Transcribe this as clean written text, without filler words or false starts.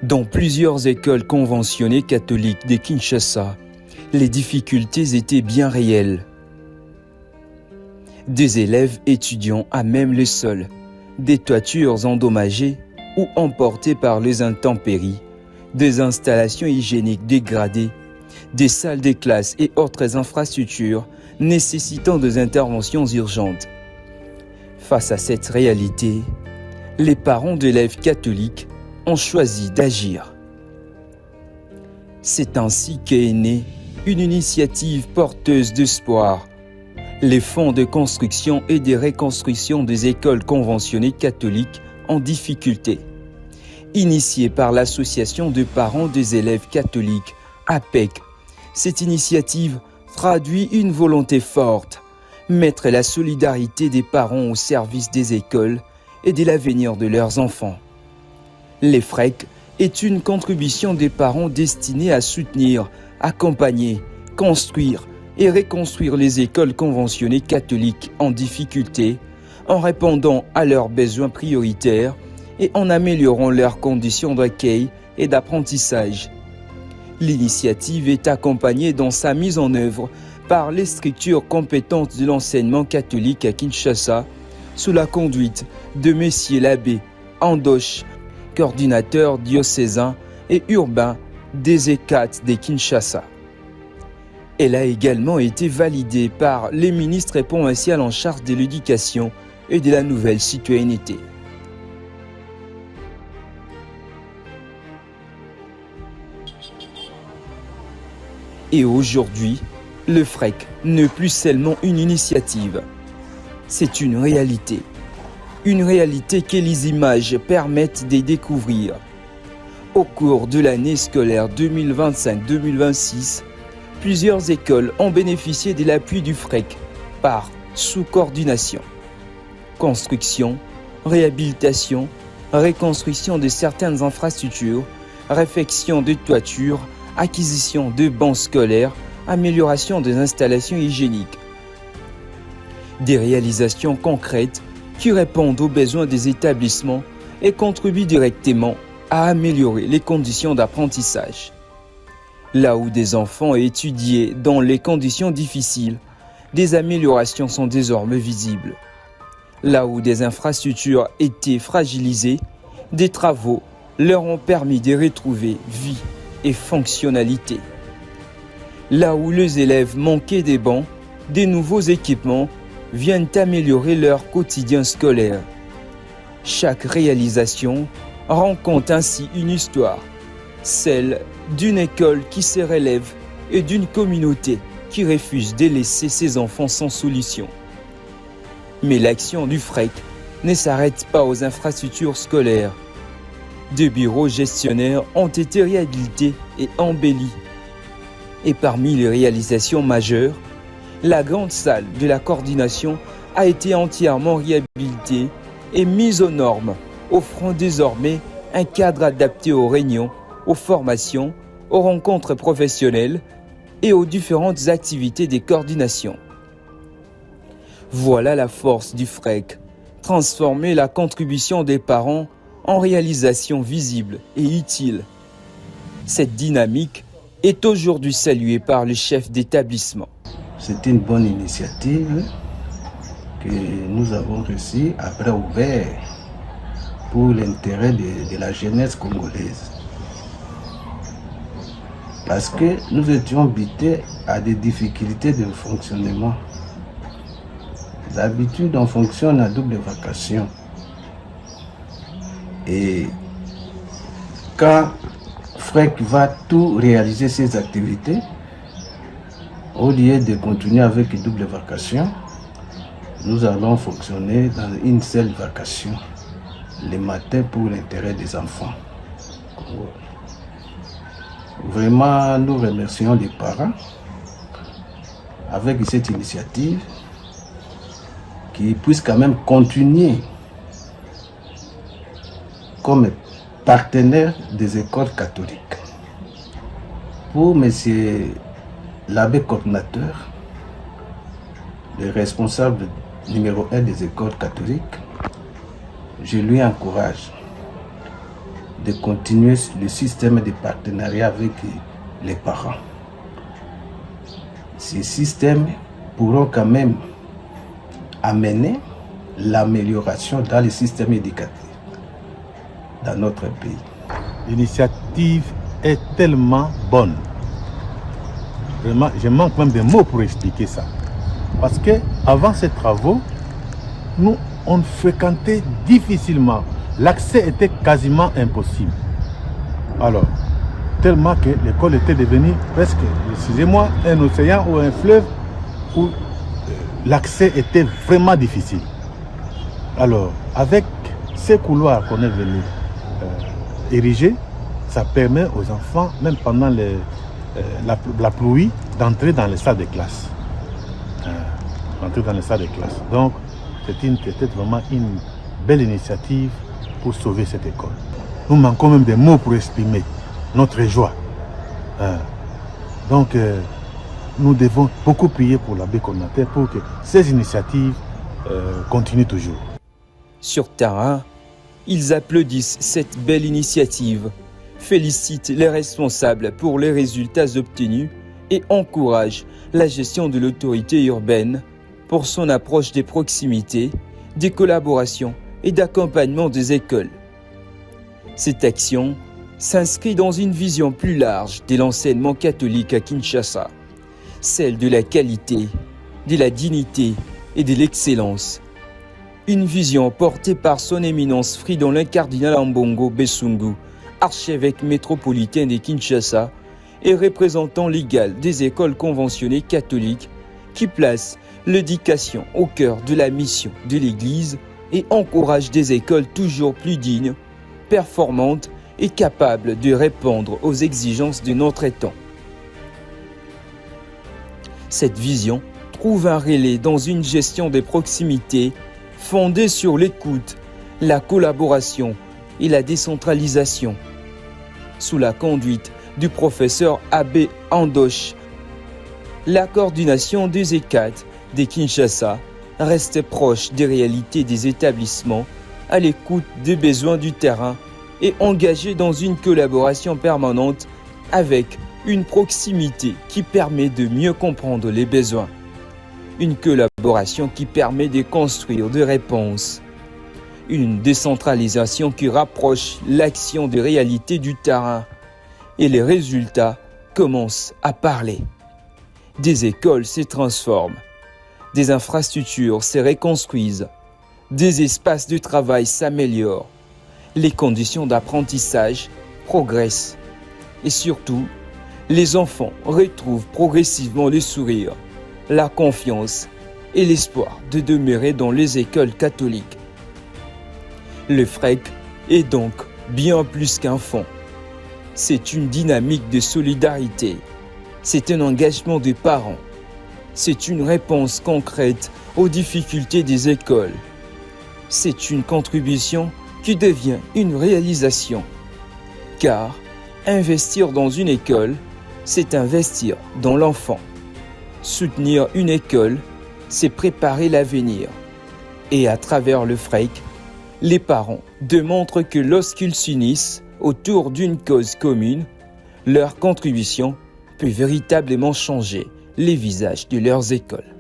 Dans plusieurs écoles conventionnées catholiques de Kinshasa, les difficultés étaient bien réelles. Des élèves étudiants à même le sol, des toitures endommagées ou emportées par les intempéries, des installations hygiéniques dégradées, des salles de classe et autres infrastructures nécessitant des interventions urgentes. Face à cette réalité, les parents d'élèves catholiques ont choisi d'agir. C'est ainsi qu'est née une initiative porteuse d'espoir, les fonds de construction et de reconstruction des écoles conventionnées catholiques en difficulté. Initiée par l'association de parents des élèves catholiques, APEC, cette initiative traduit une volonté forte, mettre la solidarité des parents au service des écoles et de l'avenir de leurs enfants. Les FREC est une contribution des parents destinée à soutenir, accompagner, construire et reconstruire les écoles conventionnées catholiques en difficulté, en répondant à leurs besoins prioritaires et en améliorant leurs conditions d'accueil et d'apprentissage. L'initiative est accompagnée dans sa mise en œuvre par les structures compétentes de l'enseignement catholique à Kinshasa, sous la conduite de Messieurs l'abbé Andoche, coordinateur diocésain et urbain des ECAT de Kinshasa. Elle a également été validée par les ministres provinciaux en charge de l'éducation et de la nouvelle citoyenneté. Et aujourd'hui, le FREC n'est plus seulement une initiative, c'est une réalité. Une réalité que les images permettent de découvrir. Au cours de l'année scolaire 2025-2026, plusieurs écoles ont bénéficié de l'appui du FREC par sous-coordination. Construction, réhabilitation, reconstruction de certaines infrastructures, réfection de toitures, acquisition de bancs scolaires, amélioration des installations hygiéniques. Des réalisations concrètes qui répondent aux besoins des établissements et contribuent directement à améliorer les conditions d'apprentissage. Là où des enfants étudiaient dans les conditions difficiles, des améliorations sont désormais visibles. Là où des infrastructures étaient fragilisées, des travaux leur ont permis de retrouver vie et fonctionnalité. Là où les élèves manquaient des bancs, des nouveaux équipements viennent améliorer leur quotidien scolaire. Chaque réalisation rend compte ainsi une histoire, celle d'une école qui se relève et d'une communauté qui refuse de laisser ses enfants sans solution. Mais l'action du FREC ne s'arrête pas aux infrastructures scolaires. Des bureaux gestionnaires ont été réhabilités et embellis. Et parmi les réalisations majeures, la grande salle de la coordination a été entièrement réhabilitée et mise aux normes, offrant désormais un cadre adapté aux réunions, aux formations, aux rencontres professionnelles et aux différentes activités des coordinations. Voilà la force du FREC, transformer la contribution des parents en réalisation visible et utile. Cette dynamique est aujourd'hui saluée par le chef d'établissement. C'est une bonne initiative que nous avons reçue à bras ouverts pour l'intérêt de la jeunesse congolaise. Parce que nous étions butés à des difficultés de fonctionnement. D'habitude, on fonctionne à double vacation. Et quand FREC va tout réaliser ses activités, au lieu de continuer avec une double vacation, nous allons fonctionner dans une seule vacation, le matin pour l'intérêt des enfants. Vraiment, nous remercions les parents avec cette initiative qui puisse quand même continuer comme partenaire des écoles catholiques. Pour M. l'abbé coordinateur, le responsable numéro 1 des écoles catholiques, je lui encourage de continuer le système de partenariat avec les parents. Ces systèmes pourront quand même amener l'amélioration dans le système éducatif dans notre pays. L'initiative est tellement bonne. Vraiment, je manque même de mots pour expliquer ça. Parce que avant ces travaux, nous, on fréquentait difficilement. L'accès était quasiment impossible. Alors, tellement que l'école était devenue presque, excusez-moi, un océan ou un fleuve où l'accès était vraiment difficile. Alors, avec ces couloirs qu'on est venu ériger, ça permet aux enfants, même pendant la pluie, d'entrer dans les salles de classe. Donc, c'était vraiment une belle initiative pour sauver cette école. Nous manquons même des mots pour exprimer notre joie. Donc, nous devons beaucoup prier pour l'abbé Konaté pour que ces initiatives continuent toujours. Sur terrain, ils applaudissent cette belle initiative, félicitent les responsables pour les résultats obtenus et encouragent la gestion de l'autorité urbaine pour son approche des proximités, des collaborations et d'accompagnement des écoles. Cette action s'inscrit dans une vision plus large de l'enseignement catholique à Kinshasa, celle de la qualité, de la dignité et de l'excellence. Une vision portée par son éminence Fridolin Cardinal Ambongo Besungu, archevêque métropolitain de Kinshasa et représentant légal des écoles conventionnées catholiques qui place l'éducation au cœur de la mission de l'Église et encourage des écoles toujours plus dignes, performantes et capables de répondre aux exigences de notre temps. Cette vision trouve un relais dans une gestion des proximités fondée sur l'écoute, la collaboration et la décentralisation. Sous la conduite du professeur Abbé Andoche, la coordination des ECAT de Kinshasa reste proche des réalités des établissements, à l'écoute des besoins du terrain et engagée dans une collaboration permanente avec une proximité qui permet de mieux comprendre les besoins. Une collaboration qui permet de construire des réponses. Une décentralisation qui rapproche l'action des réalités du terrain. Et les résultats commencent à parler. Des écoles se transforment. Des infrastructures se reconstruisent. Des espaces de travail s'améliorent. Les conditions d'apprentissage progressent. Et surtout, les enfants retrouvent progressivement le sourire, la confiance et l'espoir de demeurer dans les écoles catholiques. Le FREC est donc bien plus qu'un fonds. C'est une dynamique de solidarité. C'est un engagement des parents. C'est une réponse concrète aux difficultés des écoles. C'est une contribution qui devient une réalisation. Car investir dans une école, c'est investir dans l'enfant. Soutenir une école, c'est préparer l'avenir. Et à travers le FREC, les parents démontrent que lorsqu'ils s'unissent autour d'une cause commune, leur contribution peut véritablement changer les visages de leurs écoles.